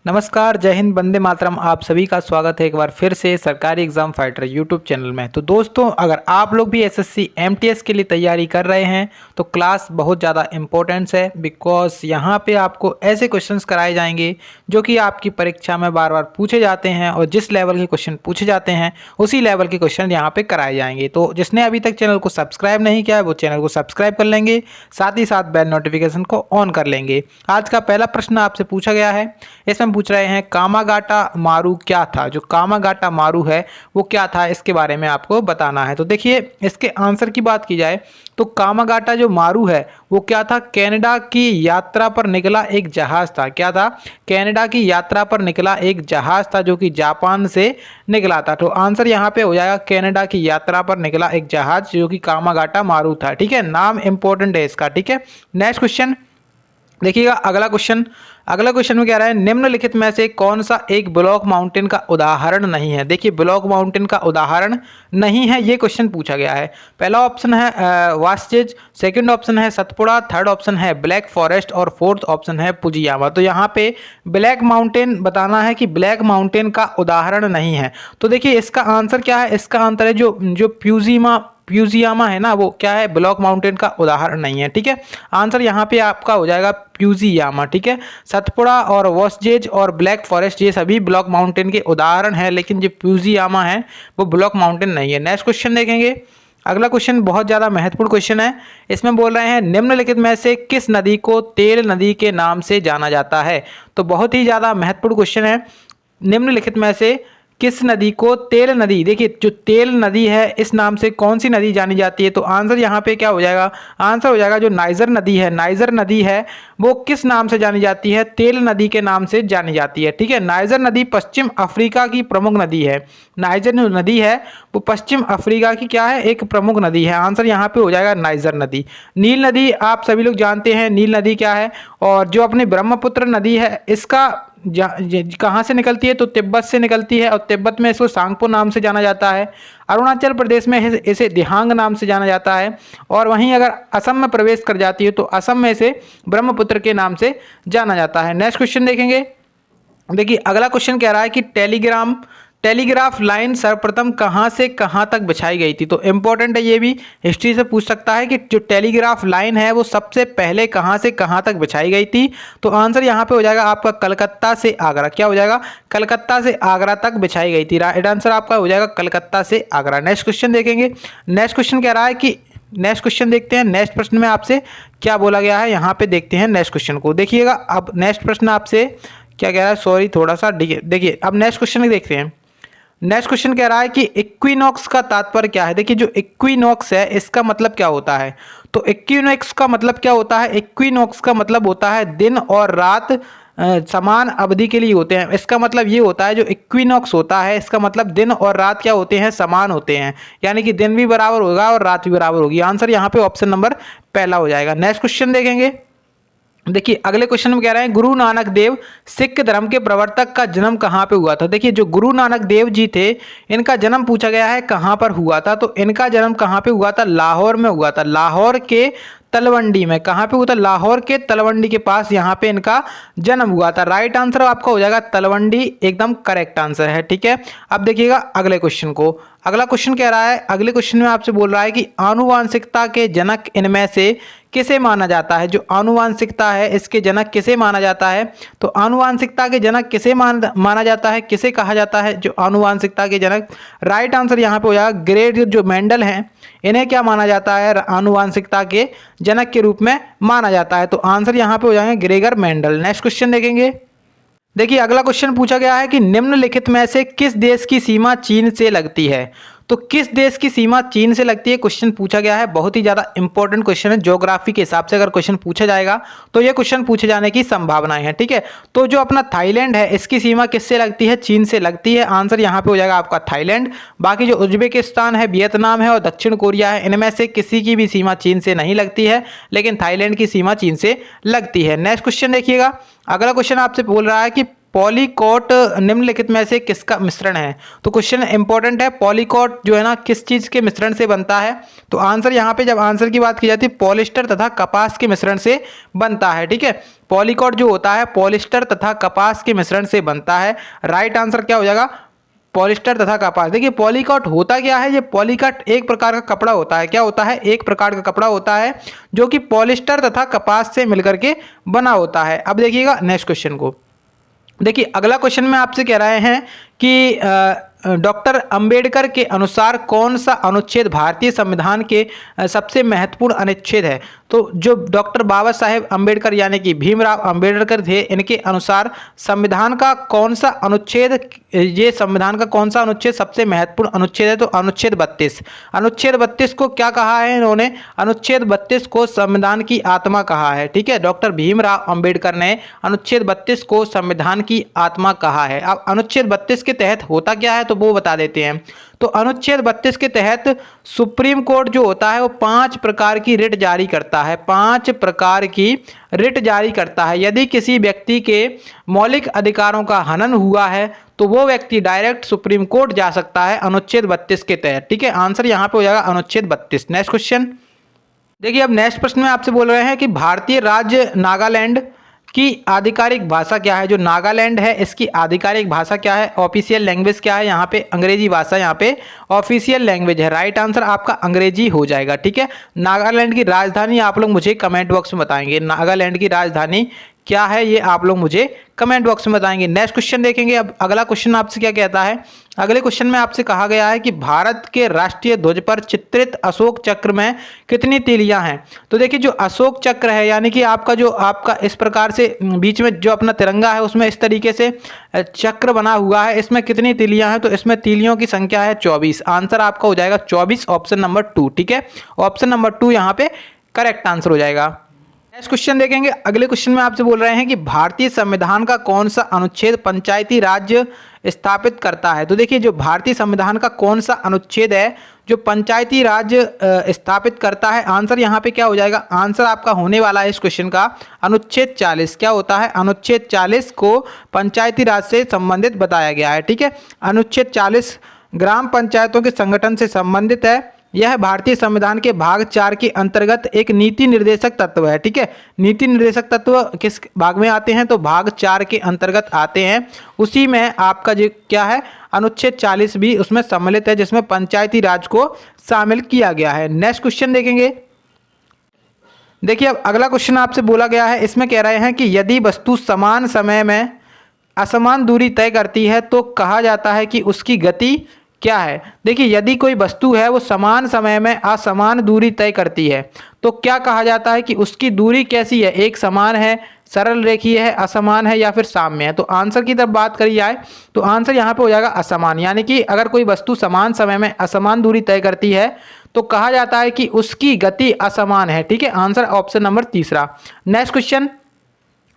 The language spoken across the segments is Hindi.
नमस्कार, जय हिंद, वंदे मातरम। आप सभी का स्वागत है एक बार फिर से सरकारी एग्जाम फाइटर यूट्यूब चैनल में। तो दोस्तों, अगर आप लोग भी एसएससी एमटीएस के लिए तैयारी कर रहे हैं तो क्लास बहुत ज़्यादा इंपॉर्टेंस है, बिकॉज यहाँ पे आपको ऐसे क्वेश्चंस कराए जाएंगे जो कि आपकी परीक्षा में बार बार पूछे जाते हैं और जिस लेवल के क्वेश्चन पूछे जाते हैं उसी लेवल के क्वेश्चन यहाँ पे कराए जाएंगे। तो जिसने अभी तक चैनल को सब्सक्राइब नहीं किया है वो चैनल को सब्सक्राइब कर लेंगे, साथ ही साथ बेल नोटिफिकेशन को ऑन कर लेंगे। आज का पहला प्रश्न आपसे पूछा गया है, इसमें पूछ रहे हैं कामागाटा मारू क्या था। जो कामागाटा मारू है वो क्या था, इसके बारे में आपको बताना है। तो देखिए, इसके आंसर की बात की जाए तो कामागाटा जो मारू है वो क्या था, कनाडा की यात्रा पर निकला एक जहाज था। क्या था? कनाडा की यात्रा पर निकला एक जहाज था जो कि जापान से निकला था। तो आंसर यहाँ पे हो जाएगा कनाडा की यात्रा पर निकला एक जहाज जो कि कामागाटा मारू था। ठीक है, नाम इंपॉर्टेंट है इसका। ठीक है, नेक्स्ट क्वेश्चन देखिएगा। अगला क्वेश्चन में क्या रहा है, निम्नलिखित में से कौन सा एक ब्लॉक माउंटेन का उदाहरण नहीं है। देखिए, ब्लॉक माउंटेन का उदाहरण नहीं है ये क्वेश्चन पूछा गया है। पहला ऑप्शन है वास्टेज, सेकंड ऑप्शन है सतपुड़ा, थर्ड ऑप्शन है ब्लैक फॉरेस्ट और फोर्थ ऑप्शन है फुजियामा। तो यहाँ पे ब्लैक माउंटेन बताना है कि ब्लैक माउंटेन का उदाहरण नहीं है। तो देखिए, इसका आंसर क्या है, इसका आंसर है जो फ्यूजियामा है ना, वो क्या है, ब्लॉक माउंटेन का उदाहरण नहीं है। ठीक है, आंसर यहाँ पे आपका हो जाएगा फ्यूजियामा। ठीक है, सतपुड़ा और वॉस्जेज और ब्लैक फॉरेस्ट ये सभी ब्लॉक माउंटेन के उदाहरण है, लेकिन जो फ्यूजियामा है वो ब्लॉक माउंटेन नहीं है। नेक्स्ट क्वेश्चन देखेंगे। अगला क्वेश्चन बहुत ज़्यादा महत्वपूर्ण क्वेश्चन है। इसमें बोल रहे हैं निम्नलिखित में से किस नदी को तेल नदी के नाम से जाना जाता है। तो बहुत ही ज़्यादा महत्वपूर्ण क्वेश्चन है। निम्नलिखित में से किस नदी को तेल नदी, देखिए जो तेल नदी है इस नाम से कौन सी नदी जानी जाती है। तो आंसर यहाँ पे क्या हो जाएगा, आंसर हो जाएगा जो नाइजर नदी है। नाइजर नदी है वो किस नाम से जानी जाती है, तेल नदी के नाम से जानी जाती है। ठीक है, नाइजर नदी पश्चिम अफ्रीका की प्रमुख नदी है। नाइजर जो नदी है वो पश्चिम अफ्रीका की क्या है, एक प्रमुख नदी है। आंसर यहाँ पे हो जाएगा नाइजर नदी। नील नदी आप सभी लोग जानते हैं, नील नदी क्या है। और जो अपनी ब्रह्मपुत्र नदी है इसका कहाँ से निकलती है, तो तिब्बत से निकलती है और तिब्बत में इसको सांगपो नाम से जाना जाता है। अरुणाचल प्रदेश में इसे दिहांग नाम से जाना जाता है। और वहीं अगर असम में प्रवेश कर जाती है तो असम में इसे ब्रह्मपुत्र के नाम से जाना जाता है। नेक्स्ट क्वेश्चन देखेंगे। देखिए, अगला क्वेश्चन कह रहा है कि टेलीग्राफ लाइन सर्वप्रथम कहां से कहां तक बिछाई गई थी। तो इंपॉर्टेंट है, ये भी हिस्ट्री से पूछ सकता है कि जो टेलीग्राफ लाइन है वो सबसे पहले कहां से कहां तक बिछाई गई थी। तो आंसर यहां पे हो जाएगा आपका कलकत्ता से आगरा। क्या हो जाएगा, कलकत्ता से आगरा तक बिछाई गई थी। राइट आंसर आपका हो जाएगा कलकत्ता से आगरा। नेक्स्ट क्वेश्चन देखेंगे। नेक्स्ट क्वेश्चन कह रहा है कि नेक्स्ट क्वेश्चन देखते हैं। नेक्स्ट प्रश्न में आपसे क्या बोला गया है, यहाँ पे देखते हैं नेक्स्ट क्वेश्चन को। देखिएगा, अब नेक्स्ट प्रश्न आपसे क्या कह रहा है, सॉरी थोड़ा सा देखिए, अब नेक्स्ट क्वेश्चन देखते हैं। नेक्स्ट क्वेश्चन कह रहा है कि इक्विनॉक्स का तात्पर्य क्या है। देखिए, जो इक्विनॉक्स है इसका मतलब क्या होता है। तो इक्विनॉक्स का मतलब क्या होता है, इक्विनॉक्स का मतलब होता है दिन और रात समान अवधि के लिए होते हैं। इसका मतलब ये होता है, जो इक्विनॉक्स होता है इसका मतलब दिन और रात क्या होते हैं, समान होते हैं। यानी कि दिन भी बराबर होगा और रात भी बराबर होगी। आंसर यहाँ पे ऑप्शन नंबर पहला हो जाएगा। नेक्स्ट क्वेश्चन देखेंगे। देखिए, अगले क्वेश्चन में कह रहे हैं गुरु नानक देव सिख धर्म के प्रवर्तक का जन्म कहाँ पे हुआ था। देखिए, जो गुरु नानक देव जी थे इनका जन्म पूछा गया है कहाँ पर हुआ था। तो इनका जन्म कहाँ पे हुआ था, लाहौर में हुआ था। लाहौर के तलवंडी में, कहाँ पे हुआ था, लाहौर के तलवंडी के पास यहाँ पे इनका जन्म हुआ था। राइट आंसर आपका हो जाएगा तलवंडी, एकदम करेक्ट आंसर है। ठीक है, अब देखिएगा अगले क्वेश्चन को। अगला क्वेश्चन कह रहा है, अगले क्वेश्चन में आपसे बोल रहा है कि आनुवांशिकता के जनक इनमें से किसे माना जाता है। जो आनुवांशिकता है इसके जनक किसे माना जाता है। तो आनुवांशिकता के जनक किसे माना जाता है, किसे कहा जाता है जो आनुवांशिकता के जनक। राइट आंसर यहाँ पे हो जाएगा ग्रेट जो मेंडल हैं इन्हें क्या माना जाता है, आनुवांशिकता के जनक के रूप में माना जाता है। तो आंसर यहाँ पे हो जाएंगे ग्रेगर मेंडल। नेक्स्ट क्वेश्चन देखेंगे। देखिए, अगला क्वेश्चन पूछा गया है कि निम्नलिखित में से किस देश की सीमा चीन से लगती है। तो किस देश की सीमा चीन से लगती है क्वेश्चन पूछा गया है। बहुत ही ज़्यादा इंपॉर्टेंट क्वेश्चन है। ज्योग्राफी के हिसाब से अगर क्वेश्चन पूछा जाएगा तो ये क्वेश्चन पूछे जाने की संभावनाएं हैं। ठीक है, तो जो अपना थाईलैंड है इसकी सीमा किससे लगती है, चीन से लगती है। आंसर यहाँ पे हो जाएगा आपका थाईलैंड। बाकी जो उज्बेकिस्तान है, वियतनाम है और दक्षिण कोरिया है, इनमें से किसी की भी सीमा चीन से नहीं लगती है, लेकिन थाईलैंड की सीमा चीन से लगती है। नेक्स्ट क्वेश्चन देखिएगा। अगला क्वेश्चन आपसे बोल रहा है कि पॉलीकोट निम्नलिखित में से किसका मिश्रण है। तो क्वेश्चन इंपॉर्टेंट है, पॉलीकोट जो है ना किस चीज़ के मिश्रण से बनता है। तो आंसर यहाँ पे जब आंसर की बात की जाती है पॉलिस्टर तथा कपास के मिश्रण से बनता है। ठीक है, पॉलीकोट जो होता है पॉलिस्टर तथा कपास के मिश्रण से बनता है। राइट आंसर क्या हो जाएगा, पॉलिस्टर तथा कपास। देखिए पॉलीकोट होता क्या है, ये पॉलीकोट एक प्रकार का कपड़ा होता है। क्या होता है, एक प्रकार का कपड़ा होता है जो कि पॉलिस्टर तथा कपास से मिलकर के बना होता है। अब देखिएगा नेक्स्ट क्वेश्चन को। देखिए अगला क्वेश्चन में आपसे कह रहे हैं कि डॉक्टर अंबेडकर के अनुसार कौन सा अनुच्छेद भारतीय संविधान के सबसे महत्वपूर्ण अनुच्छेद है। तो जो डॉक्टर बाबा साहेब अंबेडकर यानी कि भीमराव अंबेडकर थे, इनके अनुसार संविधान का कौन सा अनुच्छेद, ये संविधान का कौन सा अनुच्छेद सबसे महत्वपूर्ण अनुच्छेद है। तो अनुच्छेद 32। अनुच्छेद 32 को क्या कहा है इन्होंने, अनुच्छेद 32 को संविधान की आत्मा कहा है। ठीक है, डॉक्टर भीमराव अंबेडकर ने अनुच्छेद 32 को संविधान की आत्मा कहा है। अब अनुच्छेद 32 के तहत होता क्या है तो वो बता देते हैं। तो अनुच्छेद 32 के तहत सुप्रीम कोर्ट जो होता है वो 5 प्रकार की रिट जारी करता है। 5 प्रकार की रिट जारी करता है। यदि किसी व्यक्ति के मौलिक अधिकारों का हनन हुआ है तो वो व्यक्ति डायरेक्ट सुप्रीम कोर्ट जा सकता है अनुच्छेद 32 के तहत। ठीक है, आंसर यहाँ पे हो जाएगा अनुच्छेद 32। नेक्स्ट क्वेश्चन देखिए, अब नेक्स्ट प्रश्न में आपसे बोल रहे हैं कि भारतीय राज्य नागालैंड की आधिकारिक भाषा क्या है। जो नागालैंड है इसकी आधिकारिक भाषा क्या है, ऑफिशियल लैंग्वेज क्या है। यहाँ पे अंग्रेजी भाषा यहाँ पे ऑफिशियल लैंग्वेज है। राइट आंसर आपका अंग्रेजी हो जाएगा। ठीक है, नागालैंड की राजधानी आप लोग मुझे कमेंट बॉक्स में बताएंगे, नागालैंड की राजधानी क्या है ये आप लोग मुझे कमेंट बॉक्स में बताएंगे। नेक्स्ट क्वेश्चन देखेंगे। अब अगला क्वेश्चन आपसे क्या कहता है, अगले क्वेश्चन में आपसे कहा गया है कि भारत के राष्ट्रीय ध्वज पर चित्रित अशोक चक्र में कितनी तीलियां हैं। तो देखिए जो अशोक चक्र है यानी कि आपका इस प्रकार से बीच में जो अपना तिरंगा है उसमें इस तरीके से चक्र बना हुआ है, इसमें कितनी तीलियां हैं। तो इसमें तीलियों की संख्या है 24। आंसर आपका हो जाएगा 24, ऑप्शन नंबर 2। ठीक है, ऑप्शन नंबर 2 यहाँ पे करेक्ट आंसर हो जाएगा। नेक्स्ट क्वेश्चन देखेंगे। अगले क्वेश्चन में आपसे बोल रहे हैं कि भारतीय संविधान का कौन सा अनुच्छेद पंचायती राज्य स्थापित करता है। तो देखिए जो भारतीय संविधान का कौन सा अनुच्छेद है जो पंचायती राज्य स्थापित करता है। आंसर यहाँ पे क्या हो जाएगा, आंसर आपका होने वाला है इस क्वेश्चन का अनुच्छेद 40। क्या होता है, अनुच्छेद 40 को पंचायती राज से संबंधित बताया गया है। ठीक है, अनुच्छेद 40 ग्राम पंचायतों के संगठन से संबंधित है। यह भारतीय संविधान के भाग 4 के अंतर्गत एक नीति निर्देशक तत्व है। ठीक है, नीति निर्देशक तत्व किस भाग में आते हैं तो भाग 4 के अंतर्गत आते हैं। उसी में आपका जो क्या है अनुच्छेद 40 भी उसमें सम्मिलित है जिसमें पंचायती राज को शामिल किया गया है। नेक्स्ट क्वेश्चन देखेंगे। देखिए अब अगला क्वेश्चन आपसे बोला गया है, इसमें कह रहे हैं कि यदि वस्तु समान समय में असमान दूरी तय करती है तो कहा जाता है कि उसकी गति क्या है। देखिए यदि कोई वस्तु है वो समान समय में असमान दूरी तय करती है तो क्या कहा जाता है कि उसकी दूरी कैसी है, एक समान है, सरल रेखीय है, असमान है या फिर साम्य है। तो आंसर की तरफ बात करी जाए तो आंसर यहाँ पे हो जाएगा असमान। यानी कि अगर कोई वस्तु समान समय में असमान दूरी तय करती है तो कहा जाता है कि उसकी गति असमान है। ठीक है, answer option number 3।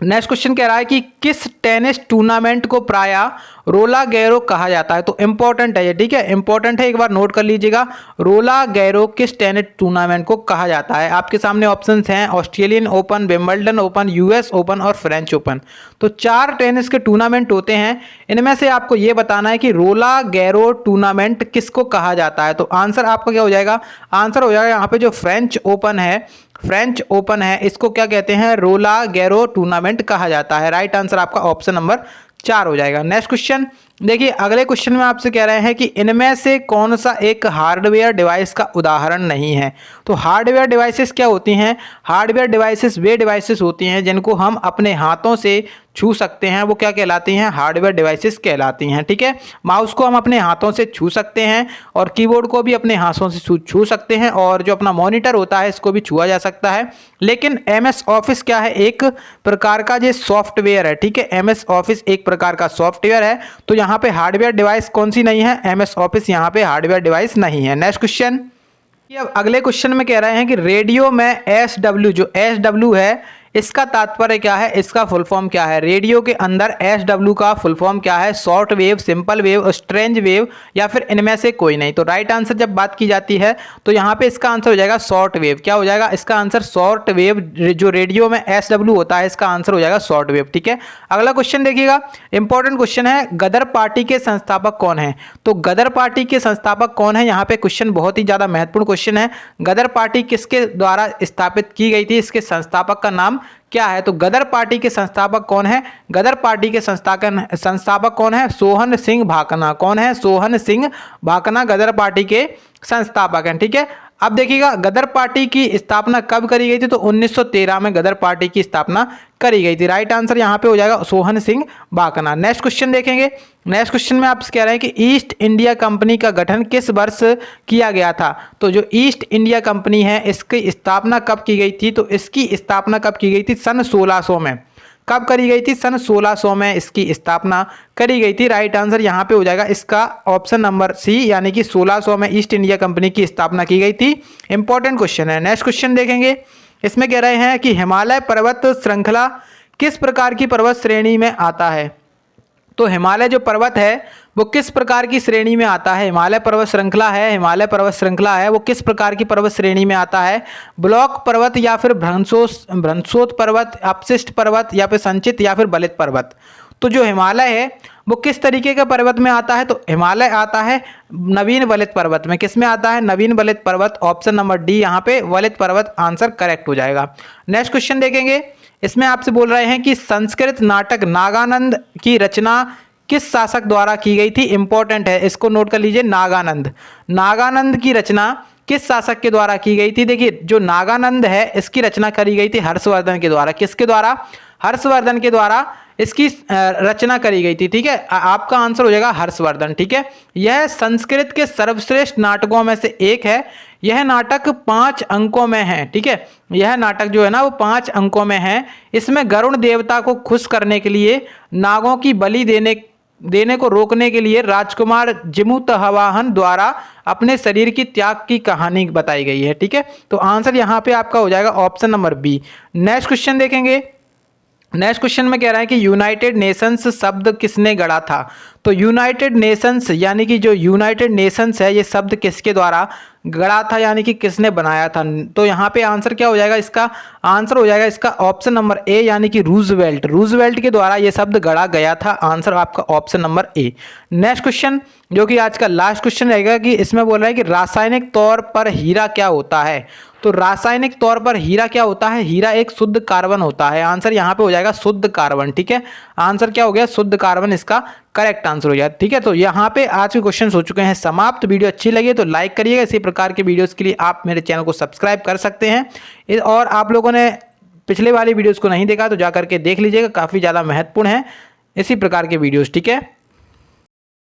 Next question कह रहा है कि किस टेनिस टूर्नामेंट को प्रायः रोला गैरो कहा जाता है। तो इंपॉर्टेंट है ये। ठीक है, इंपॉर्टेंट है, एक बार नोट कर लीजिएगा। रोला गैरो किस टेनिस टूर्नामेंट को कहा जाता है। आपके सामने ऑप्शंस हैं Australian open, Wimbledon open, US open और फ्रेंच ओपन। तो 4 टेनिस के टूर्नामेंट होते हैं, इनमें से आपको ये बताना है कि रोला गैरो टूर्नामेंट किसको कहा जाता है। तो आंसर आपका क्या हो जाएगा, आंसर हो जाएगा यहाँ पे जो फ्रेंच ओपन है इसको क्या कहते हैं, रोला गैरो टूर्नामेंट कहा जाता है। राइट आंसर आपका ऑप्शन नंबर 4 हो जाएगा। नेक्स्ट क्वेश्चन देखिए, अगले क्वेश्चन में आपसे कह रहे हैं कि इनमें से कौन सा एक हार्डवेयर डिवाइस का उदाहरण नहीं है। तो हार्डवेयर डिवाइसेस क्या होती हैं, हार्डवेयर डिवाइसेस वे डिवाइसेस होती हैं जिनको हम अपने हाथों से छू सकते हैं, वो क्या कहलाती हैं, हार्डवेयर डिवाइसेस कहलाती हैं। ठीक है, माउस को हम अपने हाथों से छू सकते हैं और कीबोर्ड को भी अपने हाथों से छू सकते हैं और जो अपना मॉनिटर होता है इसको भी छुआ जा सकता है। लेकिन MS ऑफिस क्या है, एक प्रकार का ये सॉफ्टवेयर है। ठीक है, MS ऑफिस एक प्रकार का सॉफ्टवेयर है। तो यहाँ पे हार्डवेयर डिवाइस कौन सी नहीं है, MS ऑफिस यहाँ पे हार्डवेयर डिवाइस नहीं है। नेक्स्ट क्वेश्चन, अब अगले क्वेश्चन में कह रहे हैं कि रेडियो में SW जो SW है इसका तात्पर्य क्या है, इसका फुल फॉर्म क्या है? रेडियो के अंदर SW का फुल फॉर्म क्या है? Short wave, simple wave, strange wave या फिर इनमें से कोई नहीं। तो राइट आंसर जब बात की जाती है तो यहाँ पे इसका आंसर हो जाएगा शॉर्ट वेव। क्या हो जाएगा इसका आंसर? Short wave. जो रेडियो में SW होता है इसका आंसर हो जाएगा शॉर्ट वेव। ठीक है, अगला क्वेश्चन देखिएगा, इंपॉर्टेंट क्वेश्चन है, गदर पार्टी के संस्थापक कौन है? तो गदर पार्टी के संस्थापक कौन है, यहाँ पे क्वेश्चन बहुत ही ज्यादा महत्वपूर्ण क्वेश्चन है। गदर पार्टी किसके द्वारा स्थापित की गई थी, इसके संस्थापक का नाम क्या है? तो गदर पार्टी के संस्थापक कौन है? गदर पार्टी के संस्थापक कौन है? सोहन सिंह भाकना। कौन है? सोहन सिंह भाकना गदर पार्टी के संस्थापक हैं। ठीक है, अब देखिएगा गदर पार्टी की स्थापना कब करी गई थी? तो 1913 में गदर पार्टी की स्थापना करी गई थी। राइट आंसर यहाँ पे हो जाएगा सोहन सिंह भाकना। नेक्स्ट क्वेश्चन देखेंगे, नेक्स्ट क्वेश्चन में आपसे कह रहे हैं कि ईस्ट इंडिया कंपनी का गठन किस वर्ष किया गया था? तो जो ईस्ट इंडिया कंपनी है इसकी स्थापना कब की गई थी? तो इसकी स्थापना कब की गई थी? सन 1600 में। कब करी गई थी? सन 1600 में इसकी स्थापना करी गई थी। राइट आंसर यहाँ पे हो जाएगा इसका ऑप्शन नंबर सी, यानी कि 1600 में ईस्ट इंडिया कंपनी की स्थापना की गई थी। इंपॉर्टेंट क्वेश्चन है। नेक्स्ट क्वेश्चन देखेंगे, इसमें कह रहे हैं कि हिमालय पर्वत श्रृंखला किस प्रकार की पर्वत श्रेणी में आता है? तो हिमालय जो पर्वत है वो किस प्रकार की श्रेणी में आता है? हिमालय पर्वत श्रृंखला है, हिमालय पर्वत श्रृंखला है, वो किस प्रकार की पर्वत श्रेणी में आता है? ब्लॉक पर्वत या फिर भ्रंशोत पर्वत, अपशिष्ट पर्वत या फिर संचित या फिर बलित पर्वत? तो जो हिमालय है वो किस तरीके के पर्वत में आता है? तो हिमालय आता है नवीन वलित पर्वत में। किस में आता है? नवीन वलित पर्वत। ऑप्शन नंबर डी यहाँ पे वलित पर्वत आंसर करेक्ट हो जाएगा। नेक्स्ट क्वेश्चन देखेंगे, इसमें आपसे बोल रहे हैं कि संस्कृत नाटक नागानंद की रचना किस शासक द्वारा की गई थी? इंपॉर्टेंट है, इसको नोट कर लीजिए। नागानंद, नागानंद की रचना किस शासक के द्वारा की गई थी? देखिए जो नागानंद है इसकी रचना करी गई थी हर्षवर्धन के द्वारा। किसके द्वारा? हर्षवर्धन के द्वारा इसकी रचना करी गई थी। ठीक है, आपका आंसर हो जाएगा हर्षवर्धन। ठीक है, यह संस्कृत के सर्वश्रेष्ठ नाटकों में से एक है। यह नाटक 5 अंकों में है। ठीक है, यह नाटक जो है ना वो 5 अंकों में है। इसमें गरुण देवता को खुश करने के लिए, नागों की बलि देने को रोकने के लिए राजकुमार जिमुतवाहन द्वारा अपने शरीर की त्याग की कहानी बताई गई है। ठीक है, तो आंसर यहाँ पे आपका हो जाएगा option number B. Next question देखेंगे, नेक्स्ट क्वेश्चन में कह रहा है कि यूनाइटेड नेशंस शब्द किसने गढ़ा था? तो यूनाइटेड नेशंस यानी कि जो यूनाइटेड नेशंस है ये शब्द किसके द्वारा गढ़ा था, यानी कि किसने बनाया था? तो यहाँ पे आंसर क्या हो जाएगा? इसका आंसर हो जाएगा इसका ऑप्शन नंबर ए, यानी कि रूजवेल्ट। रूजवेल्ट के द्वारा ये शब्द गढ़ा गया था। आंसर आपका option number A. Next question जो कि आज का लास्ट क्वेश्चन रहेगा कि इसमें बोल रहा है कि रासायनिक तौर पर हीरा क्या होता है? तो रासायनिक तौर पर हीरा क्या होता है? हीरा एक शुद्ध कार्बन होता है। आंसर यहाँ पे हो जाएगा शुद्ध कार्बन। ठीक है, आंसर क्या हो गया? शुद्ध कार्बन इसका करेक्ट आंसर हो जाए। ठीक है, तो यहाँ पे आज के क्वेश्चन हो चुके हैं समाप्त। वीडियो अच्छी लगी तो लाइक करिएगा। इसी प्रकार के वीडियोस के लिए आप मेरे चैनल को सब्सक्राइब कर सकते हैं। और आप लोगों ने पिछले वाली वीडियोस को नहीं देखा तो जा करके देख लीजिएगा, काफ़ी ज़्यादा महत्वपूर्ण है इसी प्रकार के वीडियोस। ठीक है।